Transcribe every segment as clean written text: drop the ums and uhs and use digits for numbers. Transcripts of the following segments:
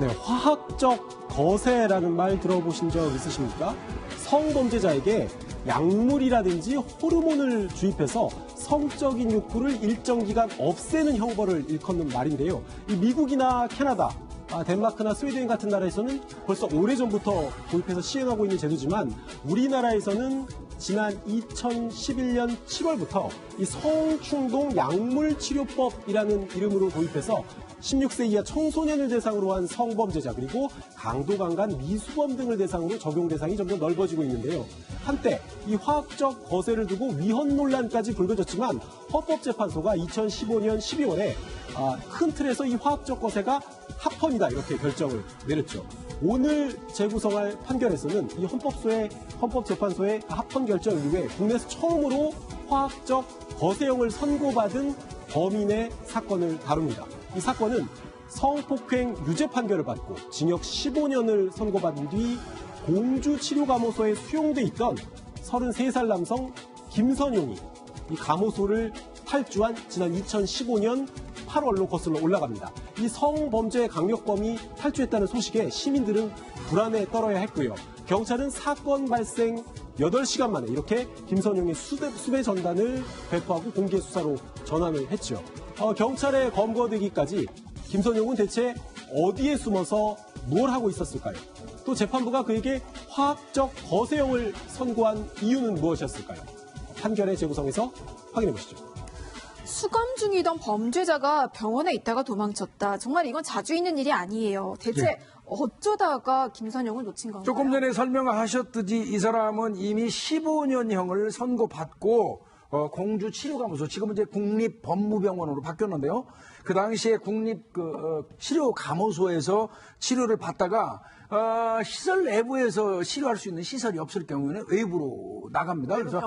네, 화학적 거세라는 말 들어보신 적 있으십니까? 성범죄자에게 약물이라든지 호르몬을 주입해서 성적인 욕구를 일정 기간 없애는 형벌을 일컫는 말인데요. 이 미국이나 캐나다, 덴마크나 스웨덴 같은 나라에서는 벌써 오래전부터 도입해서 시행하고 있는 제도지만 우리나라에서는 지난 2011년 7월부터 이 성충동 약물치료법이라는 이름으로 도입해서 16세 이하 청소년을 대상으로 한 성범죄자 그리고 강도 강간 미수범 등을 대상으로 적용 대상이 점점 넓어지고 있는데요. 한때 이 화학적 거세를 두고 위헌 논란까지 불거졌지만 헌법재판소가 2015년 12월에 큰 틀에서 이 화학적 거세가 합헌이다 이렇게 결정을 내렸죠. 오늘 재구성할 판결에서는 이 헌법재판소의 합헌 결정 이후에 국내에서 처음으로 화학적 거세형을 선고받은 범인의 사건을 다룹니다. 이 사건은 성폭행 유죄 판결을 받고 징역 15년을 선고받은 뒤 공주치료감호소에 수용돼 있던 33살 남성 김선용이 이 감호소를 탈주한 지난 2015년 8월로 거슬러 올라갑니다. 이 성범죄 강력범이 탈주했다는 소식에 시민들은 불안에 떨어야 했고요. 경찰은 사건 발생 8시간 만에 이렇게 김선용의 수배 전단을 배포하고 공개 수사로 전환을 했죠. 경찰에 검거되기까지 김선용은 대체 어디에 숨어서 뭘 하고 있었을까요? 또 재판부가 그에게 화학적 거세형을 선고한 이유는 무엇이었을까요? 판결의 재구성에서 확인해 보시죠. 수감 중이던 범죄자가 병원에 있다가 도망쳤다. 정말 이건 자주 있는 일이 아니에요. 대체 어쩌다가 김선용을 놓친 건가요? 조금 전에 설명하셨듯이 이 사람은 이미 15년형을 선고받고 공주치료감호소, 지금은 이제 국립법무병원으로 바뀌었는데요. 그 당시에 치료감호소에서 치료를 받다가 시설 내부에서 치료할 수 있는 시설이 없을 경우에는 외부로 나갑니다. 그래서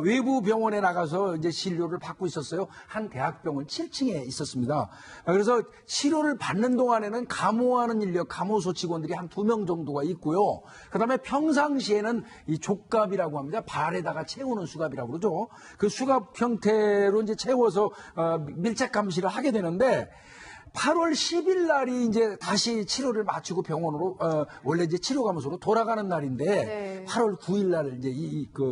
외부 병원에 나가서 이제 진료를 받고 있었어요. 한 대학병원 7층에 있었습니다. 그래서 치료를 받는 동안에는 감호하는 인력, 감호소 직원들이 한 2명 정도가 있고요. 그다음에 평상시에는 이 족갑이라고 합니다. 발에다가 채우는 수갑이라고 그러죠. 그 수갑 형태로 이제 채워서 밀착 감시를 하게 되는데 8월 10일 날이 이제 다시 치료를 마치고 병원으로 원래 이제 치료감호소로 돌아가는 날인데 8월 9일 날 이제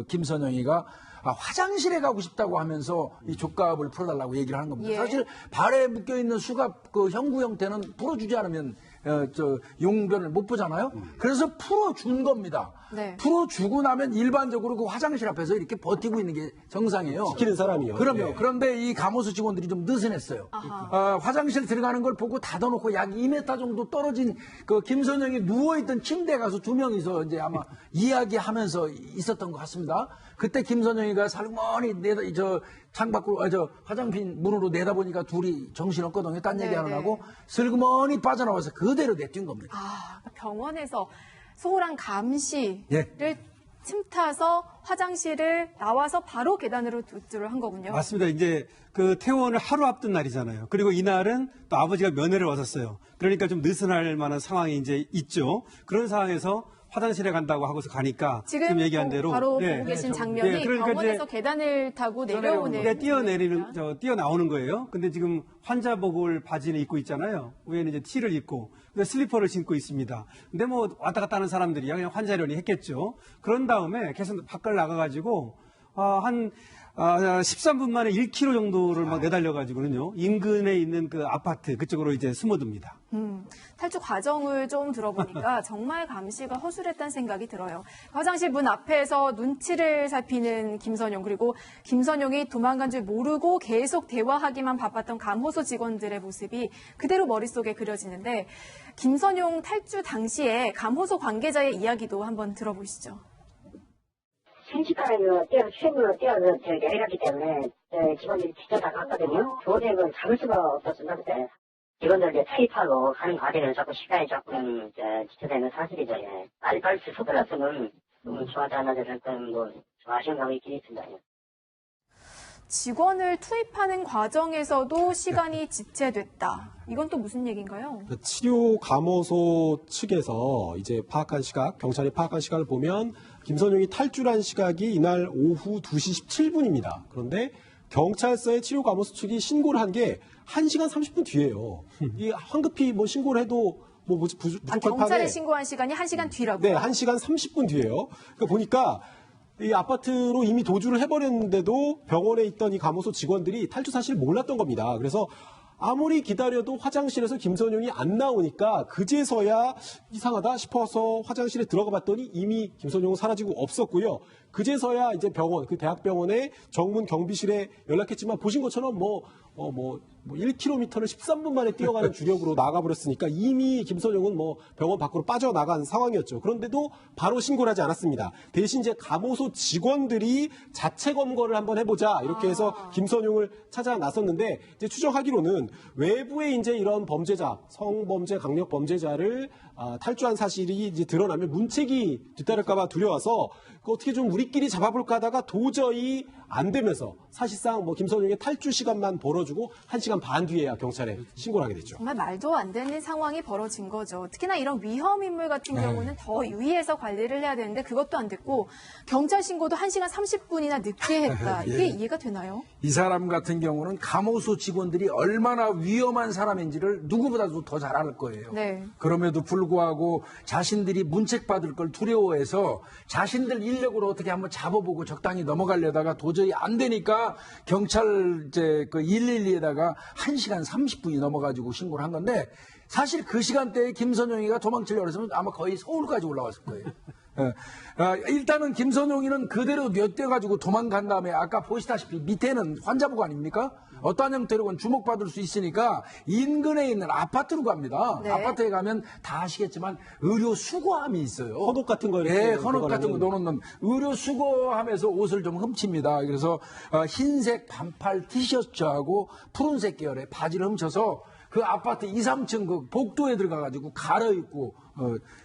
김선영이가 화장실에 가고 싶다고 하면서 이 족갑을 풀어달라고 얘기를 하는 겁니다. 사실 발에 묶여 있는 수갑 그 형구 형태는 풀어주지 않으면 용변을 못 보잖아요. 그래서 풀어준 겁니다. 풀어주고 나면 일반적으로 그 화장실 앞에서 이렇게 버티고 있는 게 정상이에요. 지키는 사람이요. 그럼요. 그런데 이 감호소 직원들이 좀 느슨했어요. 화장실 들어가는 걸 보고 닫아놓고 약 2m 정도 떨어진 그 김선영이 누워있던 침대에 가서 2명이서 이제 아마 이야기하면서 있었던 것 같습니다. 그때 김선영이가 살머니 창밖으로 화장실 문으로 내다보니까 둘이 정신없거든요. 딴 얘기 안 하고 슬그머니 빠져나와서 그대로 내뛴 겁니다. 병원에서 소홀한 감시를 틈타서 화장실을 나와서 바로 계단으로 도주를 한 거군요. 맞습니다. 이제 그 퇴원을 하루 앞둔 날이잖아요. 그리고 이날은 또 아버지가 면회를 왔었어요. 그러니까 좀 느슨할 만한 상황이 이제 있죠. 그런 상황에서 화장실에 간다고 하고서 가니까 지금 얘기한 대로 바로 보고 계신 장면이 그러니까 병원에서 계단을 타고 내려오는 뛰어나오는 거예요. 근데 지금 환자복을 바지는 입고 있잖아요. 위에는 이제 티를 입고 근데 슬리퍼를 신고 있습니다. 근데 뭐 왔다 갔다 하는 사람들이 그냥 환자려니 했겠죠. 그런 다음에 계속 밖을 나가가지고 한 13분 만에 1km 정도를 막 내달려가지고는요. 인근에 있는 그 아파트 그쪽으로 이제 숨어듭니다. 탈주 과정을 좀 들어보니까 정말 감시가 허술했다는 생각이 들어요. 화장실 문 앞에서 눈치를 살피는 김선용, 그리고 김선용이 도망간 줄 모르고 계속 대화하기만 바빴던 감호소 직원들의 모습이 그대로 머릿속에 그려지는데 김선용 탈주 당시에 감호소 관계자의 이야기도 한번 들어보시죠. 순식간에 수행으로 뛰어서 내려갔기 때문에 직원들이 뒤쳐나갔거든요. 도저히 잡을 수가 없었습니다. 그때 직원들 투입하고 하는 과정에는 자꾸 시간이 조금 지체되는 사실이죠. 빨리빨리 서둘렀으면 너무 좋아하지 않아서 아쉬운 감이 있긴 있습니다. 직원을 투입하는 과정에서도 시간이 지체됐다. 이건 또 무슨 얘기인가요? 치료감호소 측에서 이제 파악한 시각, 경찰이 파악한 시간을 보면 김선용이 탈주한 시각이 이날 오후 2시 17분입니다. 그런데 경찰서의 치료감호소 측이 신고를 한 게 1시간 30분 뒤에요. 이 황급히 신고를 해도 부족한 경찰에 판에 신고한 시간이 1시간 뒤라고요? 네, 1시간 30분 뒤에요. 그러니까 보니까 이 아파트로 이미 도주를 해버렸는데도 병원에 있던 이 감호소 직원들이 탈주 사실을 몰랐던 겁니다. 그래서 아무리 기다려도 화장실에서 김선용이 안 나오니까 그제서야 이상하다 싶어서 화장실에 들어가 봤더니 이미 김선용은 사라지고 없었고요. 그제서야 이제 병원, 그 대학병원의 정문 경비실에 연락했지만 보신 것처럼 1km를 13분 만에 뛰어가는 주력으로 나가버렸으니까 이미 김선용은 병원 밖으로 빠져나간 상황이었죠. 그런데도 바로 신고를 하지 않았습니다. 대신 이제 감호소 직원들이 자체 검거를 한번 해보자 이렇게 해서 김선용을 찾아 나섰는데 이제 추정하기로는 외부에 이제 이런 범죄자, 성범죄, 강력 범죄자를 탈주한 사실이 이제 드러나면 문책이 뒤따를까봐 두려워서 어떻게 좀 우리끼리 잡아볼까 하다가 도저히 안 되면서 사실상 김선용의 탈주 시간만 벌어주고 1시간 반 뒤에야 경찰에 신고를 하게 됐죠. 정말 말도 안 되는 상황이 벌어진 거죠. 특히나 이런 위험 인물 같은 경우는 더 유의해서 관리를 해야 되는데 그것도 안 됐고 경찰 신고도 1시간 30분이나 늦게 했다. 이게 이해가 되나요? 이 사람 같은 경우는 감호소 직원들이 얼마나 위험한 사람인지를 누구보다도 더 잘 알 거예요. 네. 그럼에도 불구하고 자신들이 문책받을 걸 두려워해서 자신들 인력으로 어떻게 한번 잡아보고 적당히 넘어가려다가 도저히 안 되니까 경찰 그 112에다가 1시간 30분이 넘어가지고 신고를 한 건데 사실 그 시간대에 김선용이가 도망치려고 했으면 아마 거의 서울까지 올라왔을 거예요. 일단은 김선용이는 그대로 엿대가지고 도망간 다음에 아까 보시다시피 밑에는 환자복 아닙니까? 어떠한 형태로건 주목받을 수 있으니까 인근에 있는 아파트로 갑니다. 네. 아파트에 가면 다 아시겠지만 의료 수거함이 있어요. 헌옷 같은 거 이렇게 네, 헌옷 같은 거 넣어놓는 의료 수거함에서 옷을 좀 훔칩니다. 그래서 흰색 반팔 티셔츠하고 푸른색 계열의 바지를 훔쳐서 그 아파트 2, 3층 그 복도에 들어가가지고 갈아입고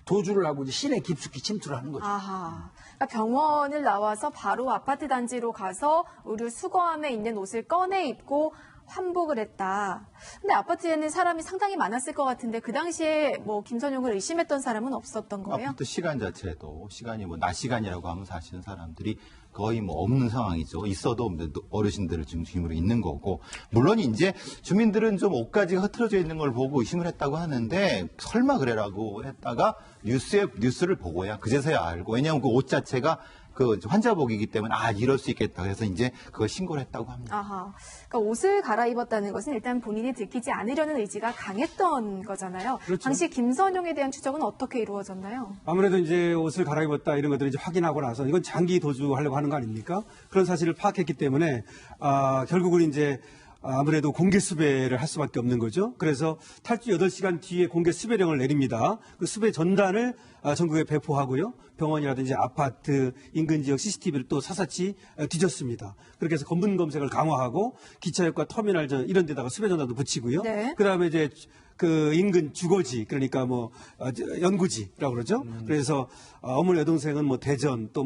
도주를 하고 이제 시내 깊숙이 침투를 하는 거죠. 아하. 그러니까 병원을 나와서 바로 아파트 단지로 가서 의류 수거함에 있는 옷을 꺼내 입고 환복을 했다. 근데 아파트에는 사람이 상당히 많았을 것 같은데 그 당시에 김선용을 의심했던 사람은 없었던 거예요? 아파트 시간 자체도 시간이 낮 시간이라고 하면 사실은 사람들이 거의 없는 상황이죠. 있어도 어르신들을 중심으로 있는 거고. 물론 이제 주민들은 좀 옷가지가 흐트러져 있는 걸 보고 의심을 했다고 하는데 설마 그래라고 했다가 뉴스를 보고야 그제서야 알고. 왜냐하면 그 옷 자체가 그 환자복이기 때문에 이럴 수 있겠다. 그래서 이제 그걸 신고를 했다고 합니다. 아하. 그러니까 옷을 갈아입었다는 것은 일단 본인이 들키지 않으려는 의지가 강했던 거잖아요. 그렇죠. 당시 김선용에 대한 추적은 어떻게 이루어졌나요? 아무래도 이제 옷을 갈아입었다 이런 것들을 이제 확인하고 나서 이건 장기 도주하려고 하는 거 아닙니까? 그런 사실을 파악했기 때문에 결국은 이제 아무래도 공개 수배를 할 수밖에 없는 거죠. 그래서 탈주 8시간 뒤에 공개 수배령을 내립니다. 그 수배 전단을 전국에 배포하고요. 병원이라든지 아파트 인근 지역 CCTV를 또 사사치 뒤졌습니다. 그렇게 해서 검문 검색을 강화하고 기차역과 터미널 이런 데다가 수배 전단도 붙이고요. 네. 그다음에 이제 그 인근 주거지 그러니까 연구지라고 그러죠. 그래서 어머니 여동생은 대전 또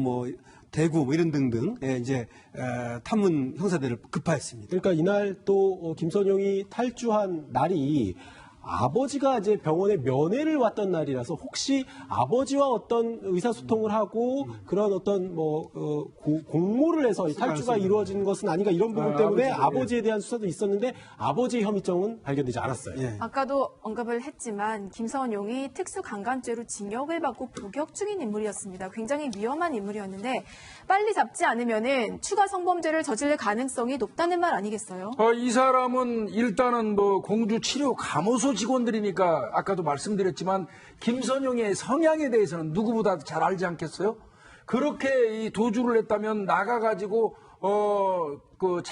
대구 이런 등등 이제 탐문 형사들을 급파했습니다. 그러니까 이날 또 김선용이 탈주한 날이 아버지가 이제 병원에 면회를 왔던 날이라서 혹시 아버지와 어떤 의사소통을 하고 그런 어떤 공모를 해서 이 탈주가 이루어진 것은 아닌가 이런 부분 때문에 아버지에 대한 수사도 있었는데 아버지의 혐의점은 발견되지 않았어요. 예. 아까도 언급을 했지만 김선용이 특수강간죄로 징역을 받고 복역 중인 인물이었습니다. 굉장히 위험한 인물이었는데 빨리 잡지 않으면은 추가 성범죄를 저지를 가능성이 높다는 말 아니겠어요? 이 사람은 일단은 공주 치료 감호소 직원들이니까 아까도 말씀드렸지만 김선용의 성향에 대해서는 누구보다 잘 알지 않겠어요? 그렇게 이 도주를 했다면 나가가지고 그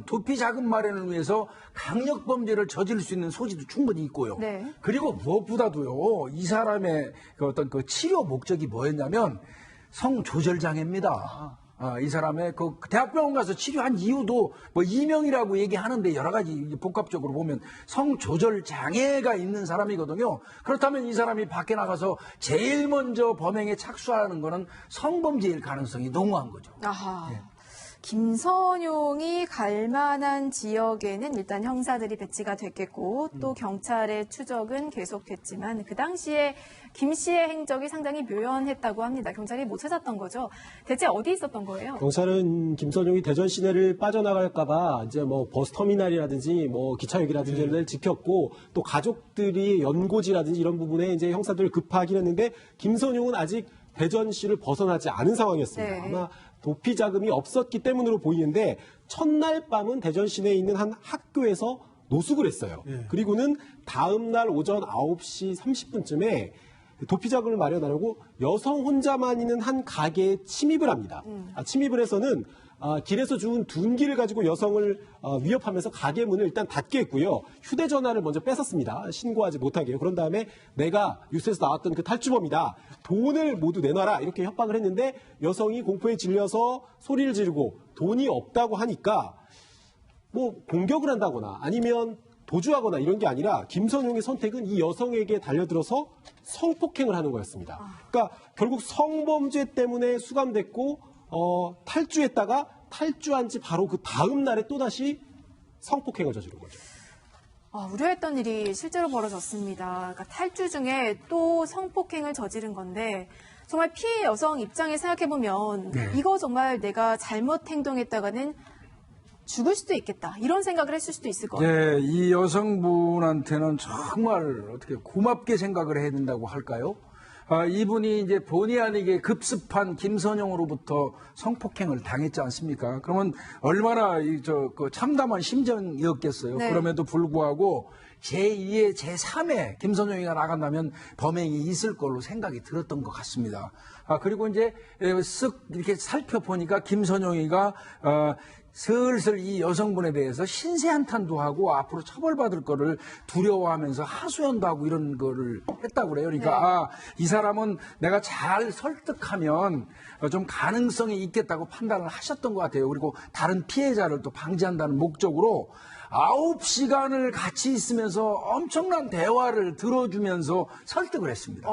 도피 자금 마련을 위해서 강력 범죄를 저지를 수 있는 소지도 충분히 있고요. 네. 그리고 무엇보다도요, 이 사람의 어떤 치료 목적이 뭐였냐면 성조절 장애입니다. 이 사람의 그 대학병원 가서 치료한 이유도 이명이라고 얘기하는데 여러 가지 복합적으로 보면 성조절 장애가 있는 사람이거든요. 그렇다면 이 사람이 밖에 나가서 제일 먼저 범행에 착수하는 거는 성범죄일 가능성이 농후한 거죠. 아하. 김선용이 갈 만한 지역에는 일단 형사들이 배치가 됐겠고 또 경찰의 추적은 계속됐지만 그 당시에 김 씨의 행적이 상당히 묘연했다고 합니다. 경찰이 못 찾았던 거죠. 대체 어디 있었던 거예요? 경찰은 김선용이 대전 시내를 빠져나갈까봐 이제 뭐 버스터미널이라든지 뭐 기차역이라든지 이런 데를 지켰고 또 가족들이 연고지라든지 이런 부분에 이제 형사들을 급파하긴 했는데 김선용은 아직 대전시를 벗어나지 않은 상황이었습니다. 네. 아마 도피 자금이 없었기 때문으로 보이는데 첫날 밤은 대전 시내에 있는 한 학교에서 노숙을 했어요. 그리고는 다음 날 오전 9시 30분쯤에 도피 자금을 마련하려고 여성 혼자만 있는 한 가게에 침입을 합니다. 침입을 해서는 길에서 주운 둔기를 가지고 여성을 위협하면서 가게 문을 일단 닫게 했고요. 휴대전화를 먼저 뺏었습니다. 신고하지 못하게요. 그런 다음에 내가 뉴스에서 나왔던 그 탈주범이다. 돈을 모두 내놔라. 이렇게 협박을 했는데 여성이 공포에 질려서 소리를 지르고 돈이 없다고 하니까 뭐 공격을 한다거나 아니면 도주하거나 이런 게 아니라 김선용의 선택은 이 여성에게 달려들어서 성폭행을 하는 거였습니다. 그러니까 결국 성범죄 때문에 수감됐고 탈주했다가 탈주한 지 바로 그 다음 날에 또다시 성폭행을 저지른 거죠. 우려했던 일이 실제로 벌어졌습니다. 그러니까 탈주 중에 또 성폭행을 저지른 건데 정말 피해 여성 입장에 생각해보면 이거 정말 내가 잘못 행동했다가는 죽을 수도 있겠다. 이런 생각을 했을 수도 있을 것 같아요. 네, 이 여성분한테는 정말 어떻게 고맙게 생각을 해야 된다고 할까요? 이분이 이제 본의 아니게 급습한 김선용으로부터 성폭행을 당했지 않습니까? 그러면 얼마나 그 참담한 심정이었겠어요. 네. 그럼에도 불구하고 제2의 제3의 김선용이가 나간다면 범행이 있을 걸로 생각이 들었던 것 같습니다. 그리고 이제 쓱 이렇게 살펴보니까 김선용이가 슬슬 이 여성분에 대해서 신세한탄도 하고 앞으로 처벌받을 거를 두려워하면서 하소연도 하고 이런 거를 했다고 그래요. 그러니까 이 사람은 내가 잘 설득하면 좀 가능성이 있겠다고 판단을 하셨던 것 같아요. 그리고 다른 피해자를 또 방지한다는 목적으로 9시간을 같이 있으면서 엄청난 대화를 들어주면서 설득을 했습니다.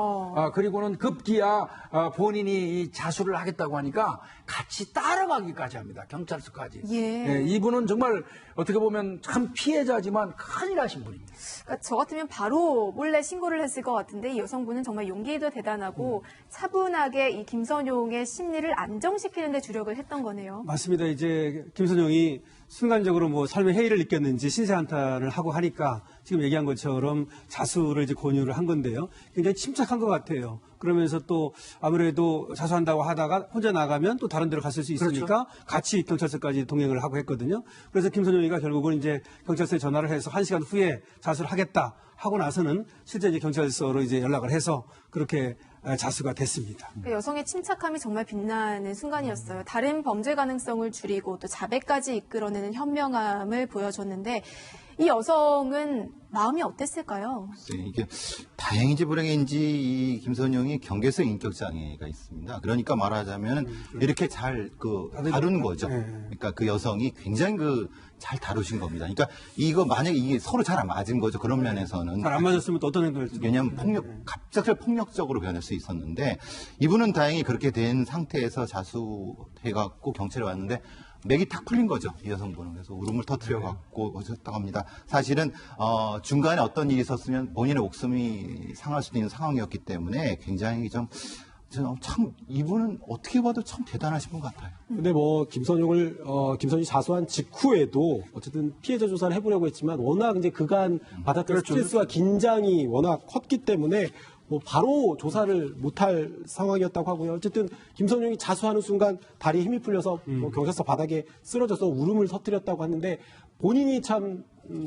그리고는 급기야 본인이 이 자수를 하겠다고 하니까 같이 따라가기까지 합니다. 경찰서까지. 예. 이분은 정말 어떻게 보면 참 피해자지만 큰일 하신 분입니다. 그러니까 저 같으면 바로 몰래 신고를 했을 것 같은데 이 여성분은 정말 용기도 대단하고 차분하게 이 김선용의 심리를 안정시키는 데 주력을 했던 거네요. 맞습니다. 이제 김선용이 순간적으로 뭐 삶의 해이를 느꼈는지 신세한탄을 하고 하니까 지금 얘기한 것처럼 자수를 이제 권유를 한 건데요. 굉장히 침착한 것 같아요. 그러면서 또 아무래도 자수한다고 하다가 혼자 나가면 또 다른 데로 갔을 수 있으니까 같이 경찰서까지 동행을 하고 했거든요. 그래서 김선용이가 결국은 이제 경찰서에 전화를 해서 1시간 후에 자수를 하겠다 하고 나서는 실제 이제 경찰서로 이제 연락을 해서 그렇게 자수가 됐습니다. 그러니까 여성의 침착함이 정말 빛나는 순간이었어요. 다른 범죄 가능성을 줄이고 또 자백까지 이끌어내는 현명함을 보여줬는데 이 여성은 마음이 어땠을까요? 네, 이게 다행인지 불행인지 이 김선용이 경계성 인격 장애가 있습니다. 그러니까 말하자면 이렇게 잘 다루는 거죠. 그러니까 그 여성이 굉장히 잘 다루신 겁니다. 그러니까 이거 만약에 이게 서로 잘 안 맞은 거죠. 그런 면에서는 잘 안 맞았으면 또 어떤 행동을 했을까요? 왜냐하면 갑자기 폭력적으로 변할 수 있었는데 이분은 다행히 그렇게 된 상태에서 자수해갖고 경찰에 왔는데 맥이 탁 풀린 거죠. 이 여성분은. 그래서 울음을 터뜨려갖고 오셨다고 합니다. 사실은 중간에 어떤 일이 있었으면 본인의 목숨이 상할 수도 있는 상황이었기 때문에 굉장히 참 이분은 어떻게 봐도 참 대단하신 분 같아요. 근데 뭐 김선이 자수한 직후에도 어쨌든 피해자 조사를 해보려고 했지만 워낙 이제 그간 받았던 스트레스와 긴장이 워낙 컸기 때문에 뭐 바로 조사를 못할 상황이었다고 하고요. 어쨌든 김선용이 자수하는 순간 다리에 힘이 풀려서 뭐 경찰서 바닥에 쓰러져서 울음을 터뜨렸다고 하는데 본인이 참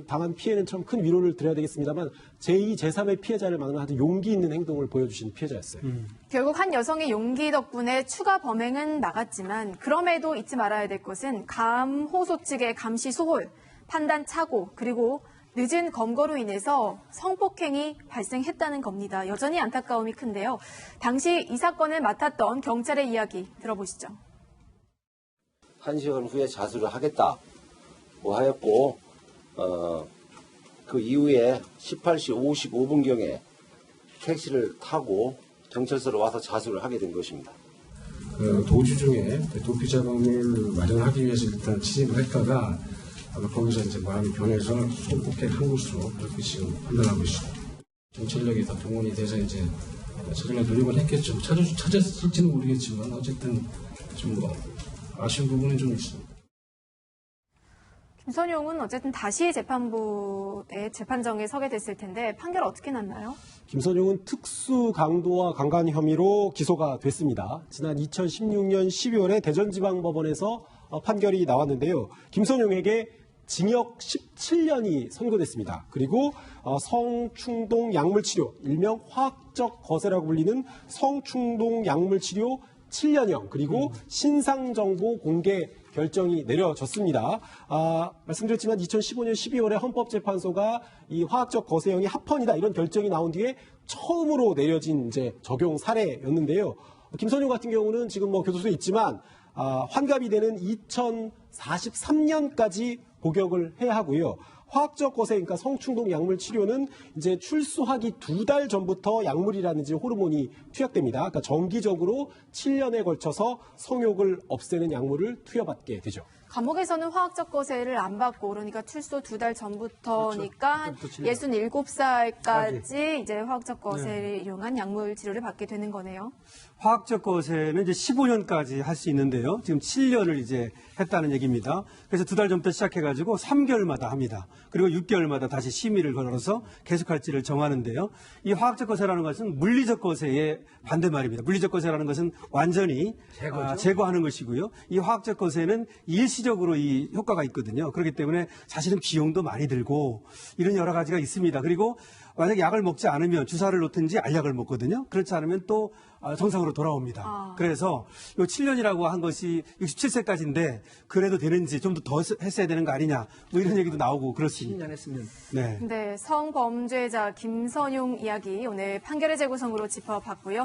당한 피해는 참 큰 위로를 드려야 되겠습니다만 제2, 제3의 피해자를 막는 아주 용기 있는 행동을 보여주신 피해자였어요. 결국 한 여성의 용기 덕분에 추가 범행은 나갔지만 그럼에도 잊지 말아야 될 것은 감호소 측의 감시 소홀, 판단 착오, 그리고 늦은 검거로 인해서 성폭행이 발생했다는 겁니다. 여전히 안타까움이 큰데요. 당시 이 사건을 맡았던 경찰의 이야기 들어보시죠. 1시간 후에 자수를 하겠다고 하였고 그 이후에 18시 55분경에 택시를 타고 경찰서로 와서 자수를 하게 된 것입니다. 그 도주 중에 도피 자금을 마련하기 위해서 일단 진입을 했다가 아마 거기서 이제 마음이 변해서 손폭행한 것으로 그렇게 지금 판단하고 있습니다. 경찰력이 다 동원이 돼서 이제 찾으려 노력을 했겠죠. 찾았을지는 모르겠지만 어쨌든 좀 아쉬운 부분은 좀 있습니다. 김선용은 어쨌든 다시 재판부의 재판정에 서게 됐을 텐데 판결 어떻게 났나요? 김선용은 특수 강도와 강간 혐의로 기소가 됐습니다. 지난 2016년 12월에 대전지방법원에서 판결이 나왔는데요. 김선용에게 징역 17년이 선고됐습니다. 그리고 성충동 약물치료, 일명 화학적 거세라고 불리는 성충동 약물치료 7년형, 그리고 신상정보 공개 결정이 내려졌습니다. 말씀드렸지만 2015년 12월에 헌법재판소가 이 화학적 거세형이 합헌이다 이런 결정이 나온 뒤에 처음으로 내려진 이제 적용 사례였는데요. 김선용 같은 경우는 지금 교도소에 있지만 환갑이 되는 2043년까지 복역을 해야 하고요. 화학적 거세, 그러니까 성충동 약물 치료는 이제 출소하기 2달 전부터 약물이라든지 호르몬이 투약됩니다. 그러니까 정기적으로 7년에 걸쳐서 성욕을 없애는 약물을 투여받게 되죠. 감옥에서는 화학적 거세를 안 받고 그러니까 출소 2달 전부터니까 그렇죠. 67살까지 이제 화학적 거세를 이용한 약물 치료를 받게 되는 거네요. 화학적 거세는 이제 15년까지 할 수 있는데요. 지금 7년을 이제 했다는 얘기입니다. 그래서 2달 전부터 시작해가지고 3개월마다 합니다. 그리고 6개월마다 다시 심의를 걸어서 계속할지를 정하는데요. 이 화학적 거세라는 것은 물리적 거세의 반대말입니다. 물리적 거세라는 것은 완전히 제거하는 것이고요. 이 화학적 거세는 일시적으로 이 효과가 있거든요. 그렇기 때문에 사실은 비용도 많이 들고 이런 여러 가지가 있습니다. 그리고 만약에 약을 먹지 않으면 주사를 놓든지 알약을 먹거든요. 그렇지 않으면 또 정상으로 돌아옵니다. 그래서 이 7년이라고 한 것이 67세까지인데 그래도 되는지 좀 더 했어야 되는 거 아니냐 뭐 이런 얘기도 나오고 그렇습니다. 10년 했으면. 네, 성범죄자 김선용 이야기 오늘 판결의 재구성으로 짚어봤고요.